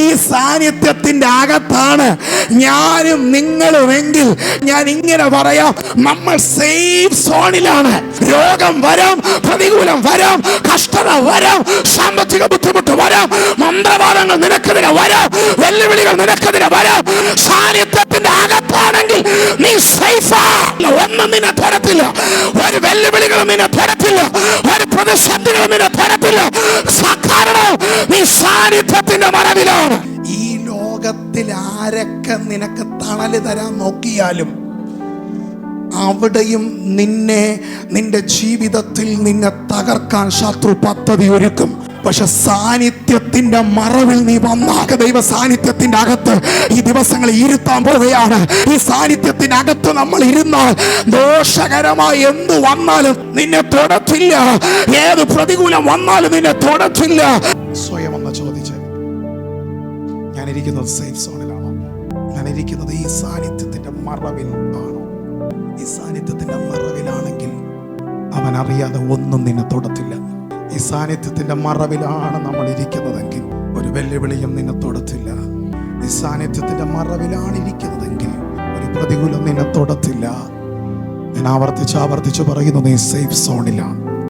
ഈ സാന്നിധ്യത്തിന്റെ അകത്താണ് ഞാനും നിങ്ങളുമെങ്കിൽ ഞാൻ ഇങ്ങനെ പറയാം, നമ്മൾ സേഫ് സോണിലാണ്. രോഗം വരാം, പ്രതികൂലം വരാം, കഷ്ടത വരാം, സാമ്പത്തിക ബുദ്ധിമുട്ട് വരാം, മന്ത്രവാദങ്ങൾ നിനക്കെതിരെ വരാം, വെല്ലുവിളികൾ നിനക്കെതിരെ വരാം. സാന്നിധ്യത്തിന്റെ അകത്താണെങ്കിൽ നീ സേഫാ. ഒന്നും നിന്നെ തരത്തില്ല, ഒരു വെല്ലുവിളികളും നിന്നെ തരത്തില്ല, ഒരു പ്രതിസന്ധികളും നിന്നെ തരത്തില്ല. കാരണം നീ സാന്നിധ്യത്തിന്റെ മറവിലാണ്. ഈ ലോകത്തിൽ ആരൊക്കെ നിനക്ക് തണല് തരാൻ നോക്കിയാലും അവിടെയും നിന്റെ ജീവിതത്തിൽ നിന്നെ തകർക്കാൻ ശത്രു പദ്ധതി ഒരുക്കും. പക്ഷെ സാന്നിധ്യത്തിന്റെ മറവിൽ നീ വന്നാൽ, ദൈവ സാന്നിധ്യത്തിന്റെ അകത്ത് ഈ ദിവസങ്ങൾ ഇരുത്താൻ പോവുകയാണ്. ഈ സാന്നിധ്യത്തിന്റെ അകത്ത് നമ്മൾ ഇരുന്നാൽ ദോഷകരമായി എന്ത് വന്നാലും നിന്നെ തൊടത്തില്ല, ഏത് പ്രതികൂലം വന്നാലും നിന്നെ തൊടത്തില്ല. സ്വയം ഒന്ന് ചോദിച്ച്, ഞാൻ ഇരിക്കുന്നത് സേഫ് സോണിലാണോ? ഞാൻ ഇരിക്കുന്നത് ഈ സാന്നിധ്യത്തിന്റെ മറവിൽ ആണോ? ഈ സാന്നിധ്യത്തിന്റെ മറവിലാണെങ്കിൽ അവൻ അറിയാതെ ഒന്നും നിന്നെ തൊടത്തില്ല. ഈ സാന്നിധ്യത്തിന്റെ മറവിലാണ് നമ്മൾ ഇരിക്കുന്നതെങ്കിൽ ഒരു വെല്ലുവിളിയും നിന്നെ തൊടത്തില്ല. ഈ സാന്നിധ്യത്തിന്റെ മറവിലാണ് ഇരിക്കുന്നതെങ്കിൽ ഒരു പ്രതികൂലം നിന്നെ തൊടത്തില്ല. ഞാൻ ആവർത്തിച്ച് പറയുന്നു, നീ സേഫ് സോണിലാണ്.